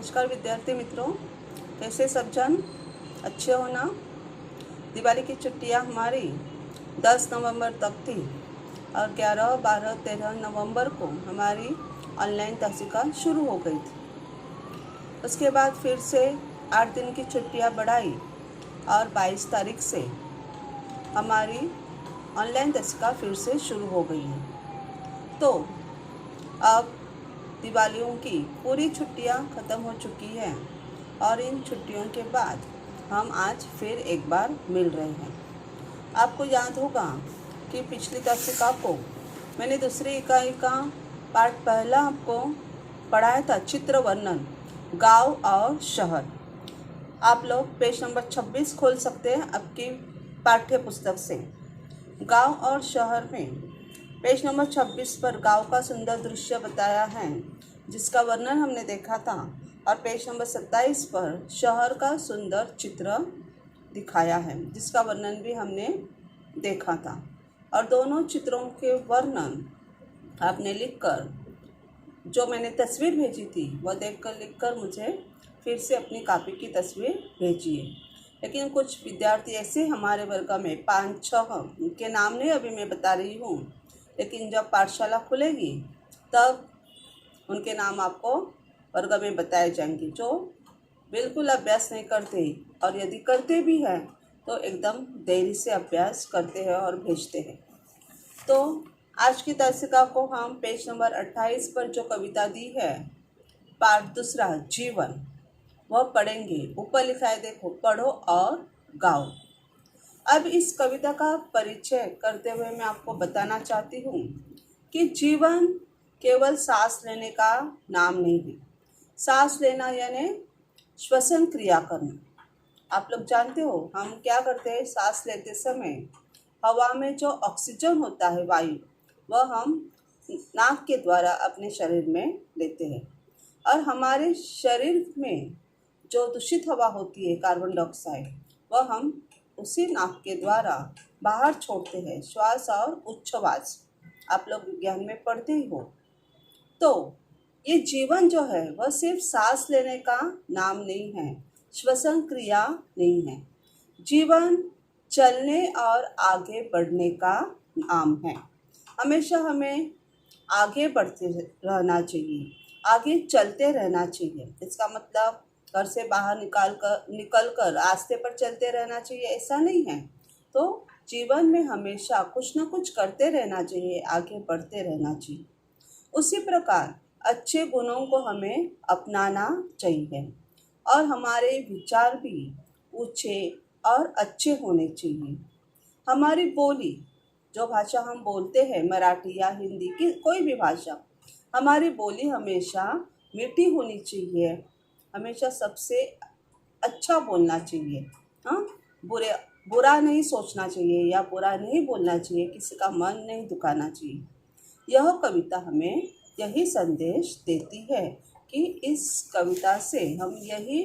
नमस्कार विद्यार्थी मित्रों, कैसे सब जन अच्छे हो ना। दिवाली की छुट्टियां हमारी 10 नवंबर तक थी और 11, 12, 13 नवंबर को हमारी ऑनलाइन तहसीका शुरू हो गई थी। उसके बाद फिर से 8 दिन की छुट्टियां बढ़ाई और 22 तारीख से हमारी ऑनलाइन तहसीका फिर से शुरू हो गई है। तो अब दिवालियों की पूरी छुट्टियां ख़त्म हो चुकी हैं और इन छुट्टियों के बाद हम आज फिर एक बार मिल रहे हैं। आपको याद होगा कि पिछली तहसीका को मैंने दूसरी इकाई का पाठ पहला आपको पढ़ाया था, चित्र वर्णन, गांव और शहर। आप लोग पेज नंबर 26 खोल सकते हैं आपकी पाठ्य पुस्तक से। गांव और शहर में पेज नंबर 26 पर गांव का सुंदर दृश्य बताया है जिसका वर्णन हमने देखा था, और पेज नंबर 27 पर शहर का सुंदर चित्र दिखाया है जिसका वर्णन भी हमने देखा था। और दोनों चित्रों के वर्णन आपने लिखकर, जो मैंने तस्वीर भेजी थी वह देखकर लिखकर मुझे फिर से अपनी कॉपी की तस्वीर भेजिए। लेकिन कुछ विद्यार्थी ऐसे हमारे वर्ग में 5-6 उनके नाम नहीं अभी मैं बता रही हूँ, लेकिन जब पाठशाला खुलेगी तब उनके नाम आपको वर्ग में बताए जाएंगे, जो बिल्कुल अभ्यास नहीं करते, और यदि करते भी हैं तो एकदम देरी से अभ्यास करते हैं और भेजते हैं। तो आज की तहसीका को हम पेज नंबर 28 पर जो कविता दी है, पाठ दूसरा जीवन, वह पढ़ेंगे। ऊपर लिखा है देखो, पढ़ो और गाओ। अब इस कविता का परिचय करते हुए मैं आपको बताना चाहती हूँ कि जीवन केवल सांस लेने का नाम नहीं है। सांस लेना यानी श्वसन क्रिया करना। आप लोग जानते हो हम क्या करते हैं, सांस लेते समय हवा में जो ऑक्सीजन होता है, वायु, वह हम नाक के द्वारा अपने शरीर में लेते हैं, और हमारे शरीर में जो दूषित हवा होती है, कार्बन डाइऑक्साइड, वह हम उसी नाक के द्वारा बाहर छोड़ते हैं, श्वास और उच्छ्वास। आप लोग विज्ञान में पढ़ते ही हो। तो ये जीवन जो है वह सिर्फ सांस लेने का नाम नहीं है, श्वसन क्रिया नहीं है। जीवन चलने और आगे बढ़ने का नाम है। हमेशा हमें आगे बढ़ते रहना चाहिए, आगे चलते रहना चाहिए। इसका मतलब घर से बाहर निकल कर रास्ते पर चलते रहना चाहिए, ऐसा नहीं है। तो जीवन में हमेशा कुछ ना कुछ करते रहना चाहिए, आगे बढ़ते रहना चाहिए। उसी प्रकार अच्छे गुणों को हमें अपनाना चाहिए और हमारे विचार भी ऊंचे और अच्छे होने चाहिए। हमारी बोली, जो भाषा हम बोलते हैं, मराठी या हिंदी की कोई भी भाषा, हमारी बोली हमेशा मीठी होनी चाहिए, हमेशा सबसे अच्छा बोलना चाहिए। हाँ, बुरा नहीं सोचना चाहिए या बुरा नहीं बोलना चाहिए, किसी का मन नहीं दुखाना चाहिए। यह कविता हमें यही संदेश देती है कि इस कविता से हमें यही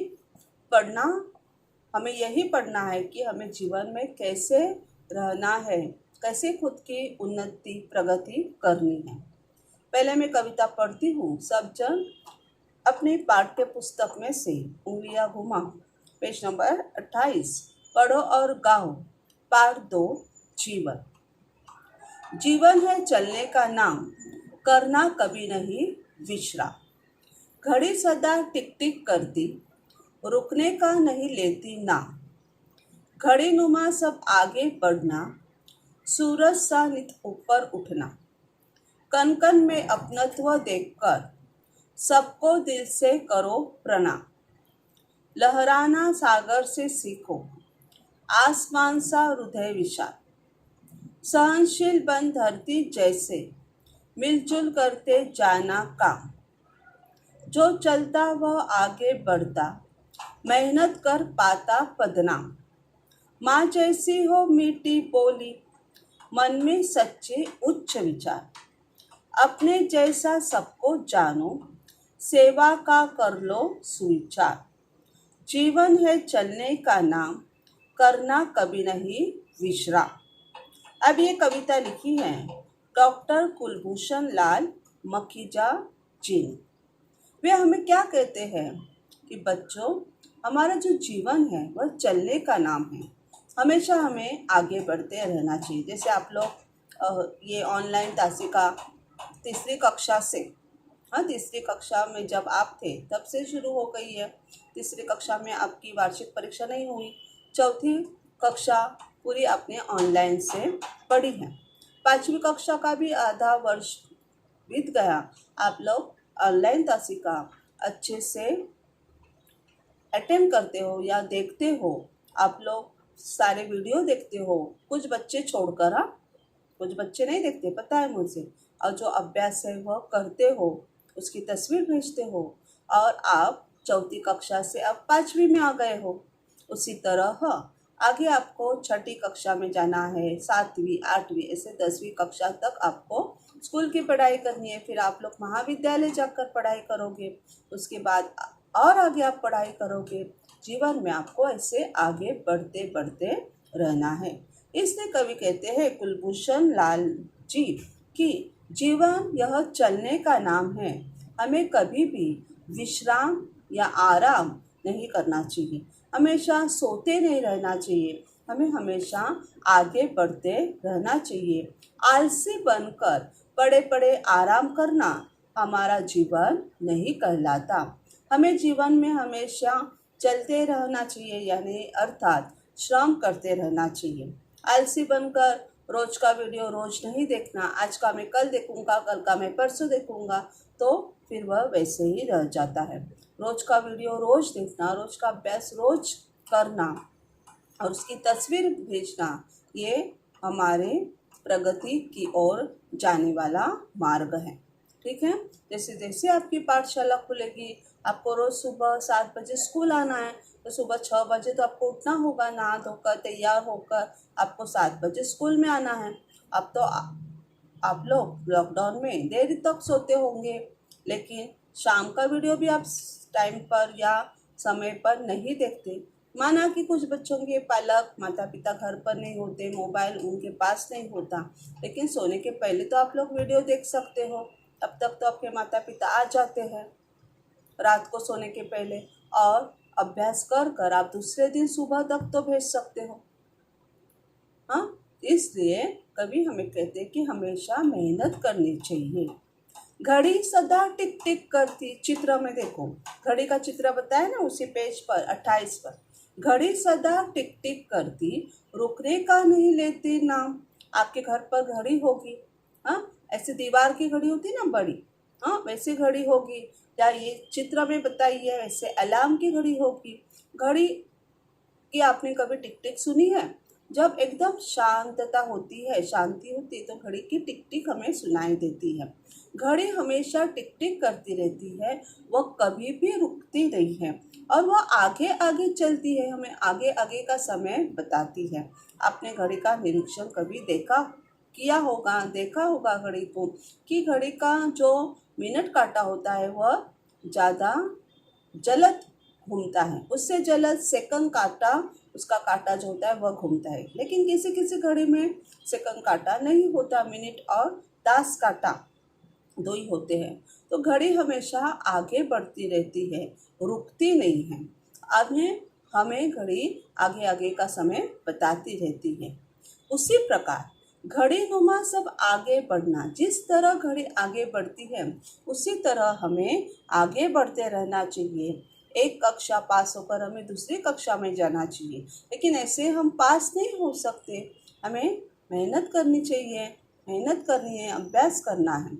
पढ़ना है कि हमें जीवन में कैसे रहना है, कैसे खुद की उन्नति प्रगति करनी है। पहले मैं कविता पढ़ती हूँ, सब जन अपनी पाठ्य पुस्तक में से उंगलियां घुमा। पेज नंबर 28, पढ़ो और गाओ, पाठ 2, जीवन। जीवन है चलने का नाम, करना कभी नहीं विश्राम। घड़ी सदा टिक टिक करती, रुकने का नहीं लेती नाम। घड़ी नुमा सब आगे बढ़ना, सूरज सा नित ऊपर उठना। कन कन में अपनत्व देखकर, सबको दिल से करो प्रणाम। लहराना सागर से सीखो, आसमान सा हृदय विशाल। सहनशील बन धरती जैसे, मिलजुल करते जाना काम। जो चलता वह आगे बढ़ता, मेहनत कर पाता पदनाम। माँ जैसी हो मीठी बोली, मन में सच्चे उच्च विचार। अपने जैसा सबको जानो, सेवा का कर लो सुविचार। जीवन है चलने का नाम, करना कभी नहीं विश्राम। अब ये कविता लिखी है डॉक्टर कुलभूषण लाल मखीजा जी ने। वे हमें क्या कहते हैं कि बच्चों, हमारा जो जीवन है वह चलने का नाम है। हमेशा हमें आगे बढ़ते रहना चाहिए। जैसे आप लोग ये ऑनलाइन तासिका तीसरी कक्षा से, हाँ, तीसरी कक्षा में जब आप थे तब से शुरू हो गई है। तीसरी कक्षा में आपकी वार्षिक परीक्षा नहीं हुई, चौथी कक्षा पूरी आपने ऑनलाइन से पढ़ी है। पांचवी कक्षा का भी आधा वर्ष बीत गया, आप लोग ऑनलाइन तासिका अच्छे से अटेम्प्ट करते हो या देखते हो। आप लोग सारे वीडियो देखते हो, कुछ बच्चे छोड़कर, हाँ, कुछ बच्चे नहीं देखते, पता है मुझे। और जो अभ्यास है वह करते हो, उसकी तस्वीर भेजते हो, और आप चौथी कक्षा से अब पांचवी में आ गए हो। उसी तरह आगे आपको छठी कक्षा में जाना है, सातवीं, आठवीं, ऐसे 10वीं कक्षा तक आपको स्कूल की पढ़ाई करनी है। फिर आप लोग महाविद्यालय जाकर पढ़ाई करोगे, उसके बाद और आगे आप पढ़ाई करोगे। जीवन में आपको ऐसे आगे बढ़ते बढ़ते रहना है। इसलिए कवि कहते हैं कुलभूषण लाल जी कि जीवन यह चलने का नाम है। हमें कभी भी विश्राम या आराम नहीं करना चाहिए, हमेशा सोते नहीं रहना चाहिए, हमें हमेशा आगे बढ़ते रहना चाहिए। आलसी बनकर पड़े पड़े आराम करना हमारा जीवन नहीं कहलाता। हमें जीवन में हमेशा चलते रहना चाहिए, यानी अर्थात श्रम करते रहना चाहिए। आलसी बनकर रोज का वीडियो रोज नहीं देखना, आज का मैं कल देखूंगा, कल का मैं परसों देखूंगा, तो फिर वह वैसे ही रह जाता है। रोज का वीडियो रोज देखना, रोज का अभ्यास रोज करना और उसकी तस्वीर भेजना, ये हमारे प्रगति की ओर जाने वाला मार्ग है। ठीक है। जैसे जैसे आपकी पाठशाला खुलेगी, आपको रोज सुबह 7 बजे स्कूल आना है, तो सुबह 6 बजे तो आपको उठना होगा, नहा धोकर तैयार होकर आपको 7 बजे स्कूल में आना है। अब तो आप लोग लॉकडाउन में देर तक सोते होंगे, लेकिन शाम का वीडियो भी आप टाइम पर या समय पर नहीं देखते। माना कि कुछ बच्चों के पालक माता पिता घर पर नहीं होते, मोबाइल उनके पास नहीं होता, लेकिन सोने के पहले तो आप लोग वीडियो देख सकते हो। तब तक तो आपके माता पिता आ जाते हैं रात को सोने के पहले, और अभ्यास कर कर आप दूसरे दिन सुबह तक तो भेज सकते हो। हाँ, इसलिए कभी हमें कहते हैं कि हमेशा मेहनत करनी चाहिए। घड़ी सदा टिक टिक करती, चित्र में देखो, घड़ी का चित्र बताया ना उसी पेज पर 28 पर। घड़ी सदा टिक टिक करती, रुकने का नहीं लेती नाम। आपके घर पर घड़ी होगी, हाँ, ऐसे दीवार की घड़ी होती ना बड़ी, हाँ, वैसे घड़ी होगी, या ये चित्र में बताई है वैसे अलार्म की घड़ी होगी। घड़ी की आपने कभी टिक टिक सुनी है? जब एकदम शांतता होती है, शांति होती है, तो घड़ी की टिक टिक हमें सुनाई देती है। घड़ी हमेशा टिक टिक करती रहती है, वह कभी भी रुकती नहीं है, और वह आगे आगे चलती है, हमें आगे आगे का समय बताती है। आपने घड़ी का निरीक्षण कभी देखा होगा घड़ी को, कि घड़ी का जो मिनट काटा होता है वह ज़्यादा जलद घूमता है, उससे जलद सेकंड काटा, उसका काटा जो होता है वह घूमता है। लेकिन किसी किसी घड़ी में सेकंड काटा नहीं होता, मिनट और दास काटा 2 ही होते हैं। तो घड़ी हमेशा आगे बढ़ती रहती है, रुकती नहीं है। हमें घड़ी आगे आगे का समय बताती रहती है। उसी प्रकार घड़ी नुमा सब आगे बढ़ना, जिस तरह घड़ी आगे बढ़ती है उसी तरह हमें आगे बढ़ते रहना चाहिए। एक कक्षा पास होकर हमें दूसरी कक्षा में जाना चाहिए, लेकिन ऐसे हम पास नहीं हो सकते। हमें मेहनत करनी चाहिए, मेहनत करनी है, अभ्यास करना है।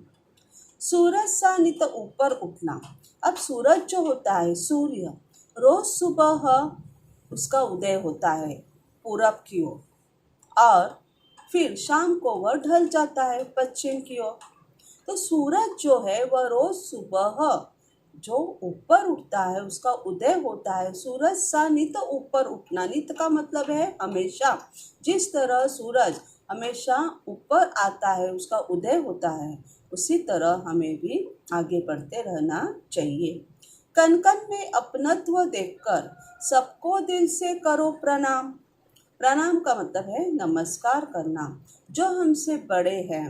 सूरज सा नित ऊपर उठना। अब सूरज जो होता है, सूर्य, रोज सुबह उसका उदय होता है पूरब की ओर, और फिर शाम को वह ढल जाता है पश्चिम की ओर। तो सूरज जो है वह रोज सुबह जो ऊपर उठता है, उसका उदय होता है। सूरज सा नित ऊपर उठना, नित का मतलब है हमेशा। जिस तरह सूरज हमेशा ऊपर आता है, उसका उदय होता है, उसी तरह हमें भी आगे बढ़ते रहना चाहिए। कन कन में अपनत्व देखकर सबको दिल से करो प्रणाम। प्रणाम का मतलब है नमस्कार करना। जो हमसे बड़े हैं,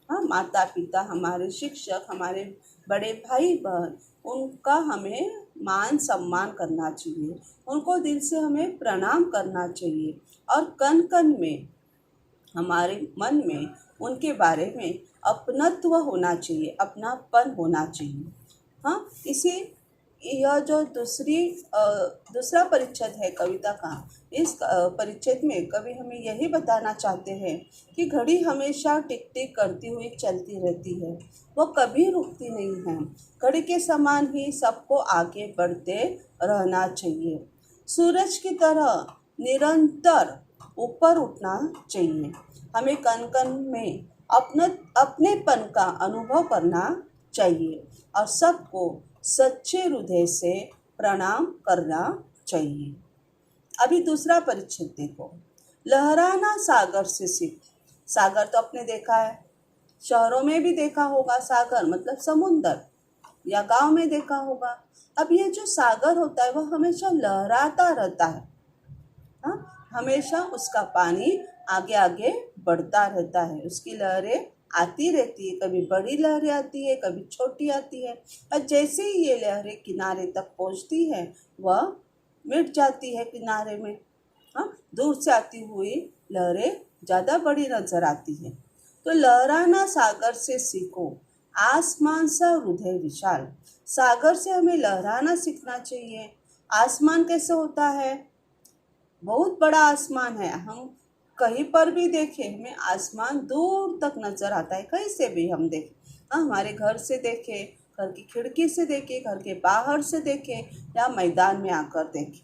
हाँ, माता पिता, हमारे शिक्षक, हमारे बड़े भाई बहन, उनका हमें मान सम्मान करना चाहिए, उनको दिल से हमें प्रणाम करना चाहिए और कण कण में हमारे मन में उनके बारे में अपनत्व होना चाहिए, अपनापन होना चाहिए। हाँ, इसी यह जो दूसरा परिच्छेद है कविता का, इस परिच्छेद में कवि हमें यही बताना चाहते हैं कि घड़ी हमेशा टिक टिक करती हुई चलती रहती है, वो कभी रुकती नहीं है। घड़ी के समान ही सबको आगे बढ़ते रहना चाहिए, सूरज की तरह निरंतर ऊपर उठना चाहिए। हमें कण कण में अपनेपन का अनुभव करना चाहिए और सबको सच्चे हृदय से प्रणाम करना चाहिए। अभी दूसरा परिच्छेद देखो, लहराना सागर से सीख। सागर तो आपने देखा है, शहरों में भी देखा होगा, सागर मतलब समुंदर, या गांव में देखा होगा। अब ये जो सागर होता है वह हमेशा लहराता रहता है। हाँ, हमेशा उसका पानी आगे आगे बढ़ता रहता है, उसकी लहरें आती रहती है, कभी बड़ी लहरें आती है, कभी छोटी आती है, और जैसे ही ये लहरें किनारे तक पहुंचती है वह मिट जाती है किनारे में। हाँ, दूर से आती हुई लहरें ज़्यादा बड़ी नजर आती है। तो लहराना सागर से सीखो, आसमान सा हृदय विशाल। सागर से हमें लहराना सीखना चाहिए। आसमान कैसे होता है? बहुत बड़ा आसमान है, हम कहीं पर भी देखें हमें आसमान दूर तक नजर आता है, कहीं से भी हम देखें। हाँ, हमारे घर से देखें, घर की खिड़की से देखें, घर के बाहर से देखें, या मैदान में आकर देखें,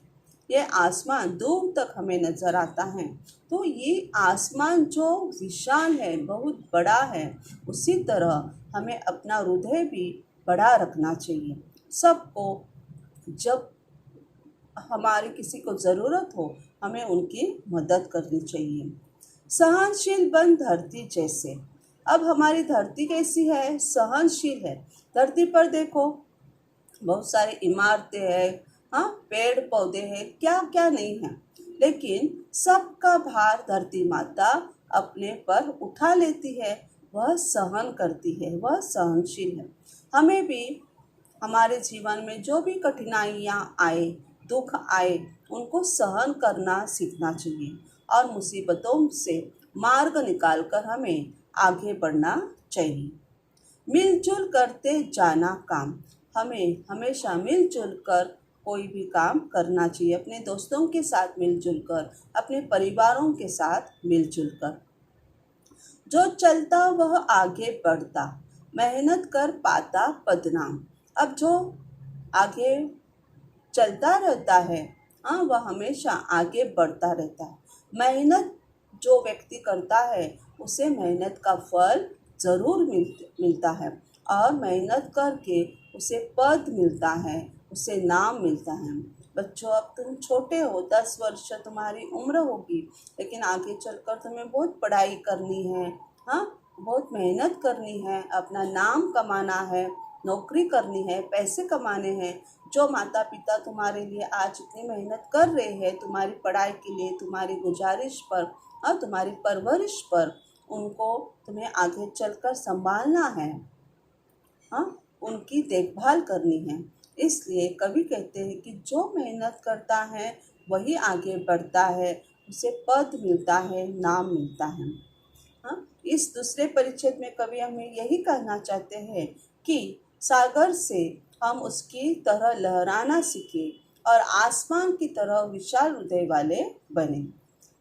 ये आसमान दूर तक हमें नजर आता है। तो ये आसमान जो विशाल है, बहुत बड़ा है, उसी तरह हमें अपना हृदय भी बड़ा रखना चाहिए। सबको जब हमारी किसी को ज़रूरत हो हमें उनकी मदद करनी चाहिए। सहनशील बन धरती जैसे। अब हमारी धरती कैसी है? सहनशील है। धरती पर देखो, बहुत सारी इमारतें हैं, हाँ, पेड़ पौधे हैं, क्या क्या नहीं है, लेकिन सबका भार धरती माता अपने पर उठा लेती है, वह सहन करती है, वह सहनशील है। हमें भी हमारे जीवन में जो भी कठिनाइयाँ आए, दुख आए, उनको सहन करना सीखना चाहिए और मुसीबतों से मार्ग निकालकर हमें आगे बढ़ना चाहिए। मिलजुल करते जाना काम। हमें हमेशा मिलजुल कर कोई भी काम करना चाहिए, अपने दोस्तों के साथ मिलजुल कर, अपने परिवारों के साथ मिलजुल कर। जो चलता वह आगे बढ़ता, मेहनत कर पाता पदनाम। अब जो आगे चलता रहता है, हाँ, वह हमेशा आगे बढ़ता रहता है। मेहनत जो व्यक्ति करता है उसे मेहनत का फल ज़रूर मिलता है, और मेहनत करके उसे पद मिलता है, उसे नाम मिलता है। बच्चों, अब तुम छोटे हो, 10 वर्ष तुम्हारी उम्र होगी, लेकिन आगे चलकर तुम्हें बहुत पढ़ाई करनी है, हाँ, बहुत मेहनत करनी है, अपना नाम कमाना है, नौकरी करनी है, पैसे कमाने हैं। जो माता पिता तुम्हारे लिए आज इतनी मेहनत कर रहे हैं तुम्हारी पढ़ाई के लिए, तुम्हारी गुजारिश पर और तुम्हारी परवरिश पर, उनको तुम्हें आगे चलकर संभालना है, हाँ, उनकी देखभाल करनी है। इसलिए कवि कहते हैं कि जो मेहनत करता है वही आगे बढ़ता है, उसे पद मिलता है, नाम मिलता है। हाँ, इस दूसरे परिच्छेद में कवि हमें यही कहना चाहते हैं कि सागर से हम उसकी तरह लहराना सीखें और आसमान की तरह विशाल हृदय वाले बने।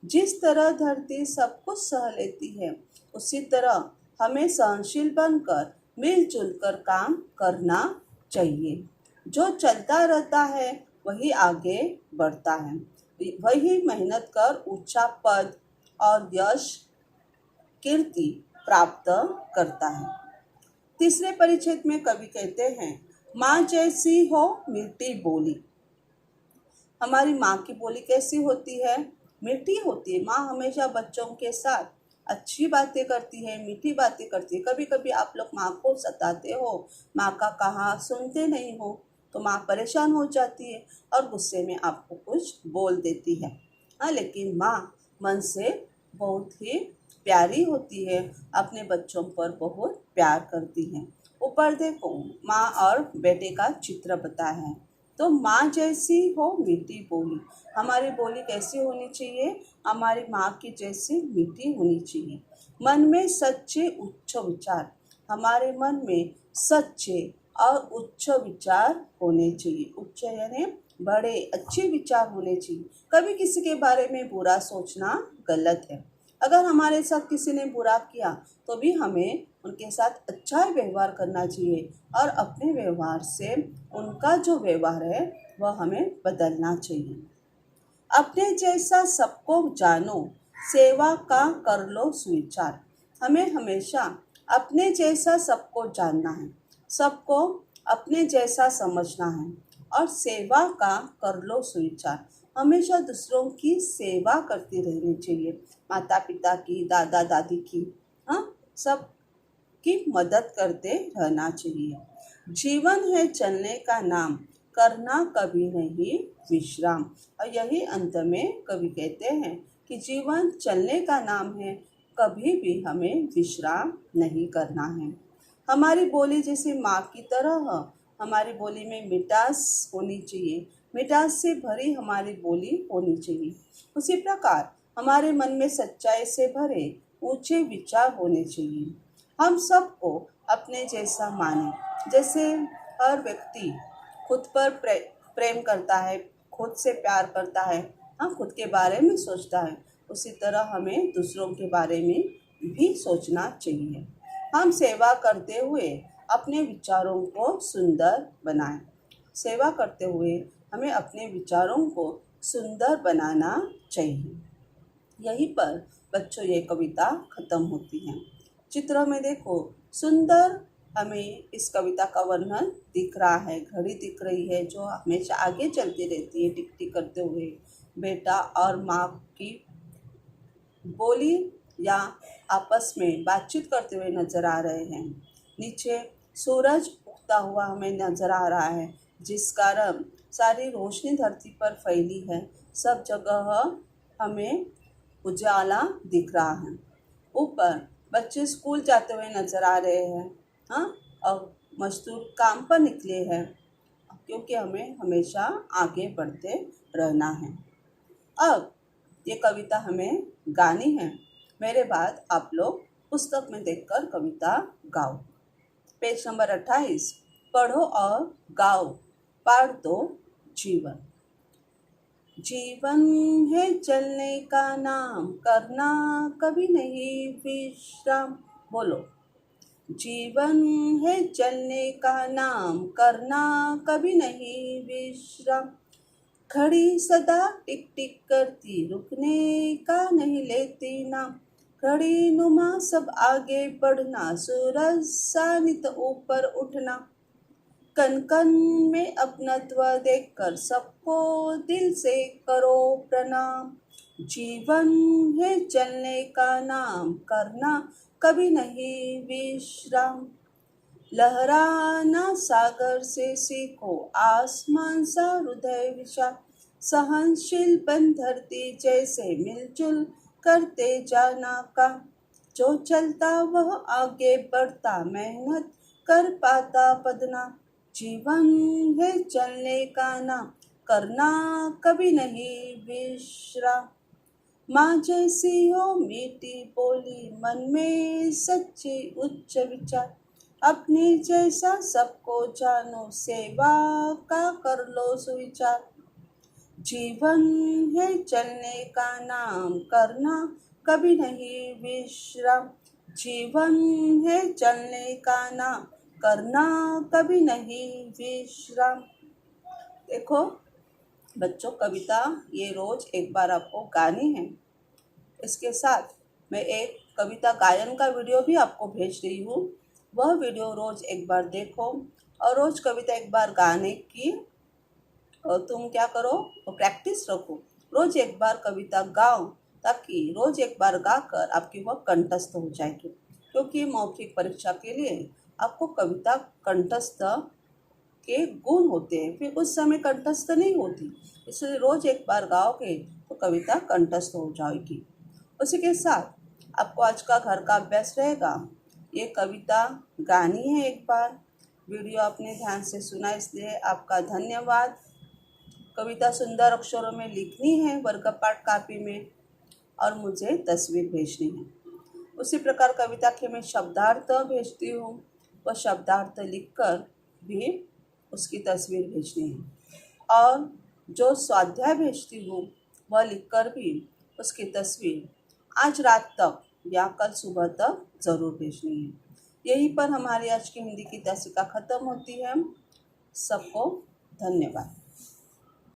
जिस तरह धरती सब कुछ सह लेती है, उसी तरह हमें सहनशील बनकर मिलजुल कर काम करना चाहिए। जो चलता रहता है वही आगे बढ़ता है, वही मेहनत कर ऊंचा पद और यश कीर्ति प्राप्त करता है। तीसरे परिच्छेद में कवि कहते हैं, माँ जैसी हो मीठी बोली। हमारी माँ की बोली कैसी होती है? मीठी होती है। माँ हमेशा बच्चों के साथ अच्छी बातें करती है, मीठी बातें करती है। कभी कभी आप लोग माँ को सताते हो, माँ का कहा सुनते नहीं हो, तो माँ परेशान हो जाती है और गुस्से में आपको कुछ बोल देती है। हाँ, लेकिन माँ मन से बहुत ही प्यारी होती है, अपने बच्चों पर बहुत प्यार करती है। ऊपर देखो, माँ और बेटे का चित्र बता है। तो माँ जैसी हो मीठी बोली, हमारी बोली कैसी होनी चाहिए? हमारी माँ की जैसी मीठी होनी चाहिए। मन में सच्चे उच्च विचार, हमारे मन में सच्चे और उच्च विचार होने चाहिए। उच्च यानी बड़े अच्छे विचार होने चाहिए। कभी किसी के बारे में बुरा सोचना गलत है। अगर हमारे साथ किसी ने बुरा किया तो भी हमें उनके साथ अच्छा व्यवहार करना चाहिए और अपने व्यवहार से उनका जो व्यवहार है वह हमें बदलना चाहिए। अपने जैसा सबको जानो, सेवा का कर लो स्वीकार। हमें हमेशा अपने जैसा सबको जानना है, सबको अपने जैसा समझना है और सेवा का कर लो स्वीकार। हमेशा दूसरों की सेवा करती रहनी चाहिए, माता पिता की, दादा दादी की, हाँ, सब की मदद करते रहना चाहिए। जीवन है चलने का नाम, करना कभी नहीं विश्राम। और यही अंत में कवि कहते हैं कि जीवन चलने का नाम है, कभी भी हमें विश्राम नहीं करना है। हमारी बोली जैसे माँ की तरह, हमारी बोली में मिठास होनी चाहिए, मिठास से भरी हमारी बोली होनी चाहिए। उसी प्रकार हमारे मन में सच्चाई से भरे ऊंचे विचार होने चाहिए। हम सबको अपने जैसा माने। जैसे हर व्यक्ति खुद पर प्रेम करता है, खुद से प्यार करता है, हाँ, खुद के बारे में सोचता है, उसी तरह हमें दूसरों के बारे में भी सोचना चाहिए। हम सेवा करते हुए अपने विचारों को सुंदर बनाएं। सेवा करते हुए हमें अपने विचारों को सुंदर बनाना चाहिए। यहीं पर बच्चों ये कविता खत्म होती है। चित्र में देखो, सुंदर हमें इस कविता का वर्णन दिख रहा है। घड़ी दिख रही है जो हमेशा आगे चलती रहती है टिक टिक करते हुए। बेटा और माँ की बोली या आपस में बातचीत करते हुए नजर आ रहे हैं। नीचे सूरज उगता हुआ हमें नजर आ रहा है, जिस कारण सारी रोशनी धरती पर फैली है। सब जगह हमें उजाला दिख रहा है। ऊपर बच्चे स्कूल जाते हुए नजर आ रहे हैं, हाँ, और मजदूर काम पर निकले हैं, क्योंकि हमें हमेशा आगे बढ़ते रहना है। अब ये कविता हमें गानी है। मेरे बाद आप लोग पुस्तक में देखकर कविता गाओ। पेज नंबर 28, पढ़ो और गाओ, पाठ दो जीवन। जीवन है चलने का नाम, करना कभी नहीं विश्राम। बोलो, जीवन है चलने का नाम, करना कभी नहीं विश्राम। घड़ी सदा टिक टिक करती, रुकने का नहीं लेती नाम। घड़ी नुमा सब आगे बढ़ना, सूरज सा नित ऊपर उठना। कन कन में अपनत्व देखकर सबको दिल से करो प्रणाम। जीवन है चलने का नाम, करना कभी नहीं विश्राम। लहराना सागर से सीखो, आसमान सा हृदय विशाल। सहनशील बन धरती जैसे, मिलजुल करते जाना का। जो चलता वह आगे बढ़ता, मेहनत कर पाता पदना। जीवन है चलने का नाम, करना कभी नहीं विश्राम। माँ जैसी हो मीठी बोली, मन में सच्चे उच्च विचार। अपने जैसा सबको जानो, सेवा का कर लो सुविचार। जीवन है चलने का नाम, करना कभी नहीं विश्राम। जीवन है चलने का नाम, करना कभी नहीं विश्राम। देखो बच्चों, कविता ये रोज एक बार आपको गानी है। इसके साथ मैं एक कविता गायन का वीडियो भी आपको भेज रही हूँ। वह वीडियो रोज एक बार देखो और रोज कविता एक बार गाने की तुम क्या करो, प्रैक्टिस रखो। रोज एक बार कविता गाओ, ताकि रोज एक बार गाकर आपकी वह कंठस्थ हो जाएगी। क्योंकि मौखिक परीक्षा के लिए आपको कविता कंठस्थ के गुण होते हैं, फिर उस समय कंठस्थ नहीं होती, इसलिए रोज एक बार गाओगे तो कविता कंठस्थ हो जाएगी। उसी के साथ आपको आज का घर का अभ्यास रहेगा। ये कविता गानी है एक बार। वीडियो आपने ध्यान से सुना इसलिए आपका धन्यवाद। कविता सुंदर अक्षरों में लिखनी है वर्गपाठ कापी में और मुझे तस्वीर भेजनी है। उसी प्रकार कविता के मैं शब्दार्थ भेजती हूँ, वह शब्दार्थ लिखकर भी उसकी तस्वीर भेजनी है। और जो स्वाध्याय भेजती हूँ वह लिखकर भी उसकी तस्वीर आज रात तक या कल सुबह तक ज़रूर भेजनी है। यहीं पर हमारी आज की हिंदी की दसिका खत्म होती है। सबको धन्यवाद।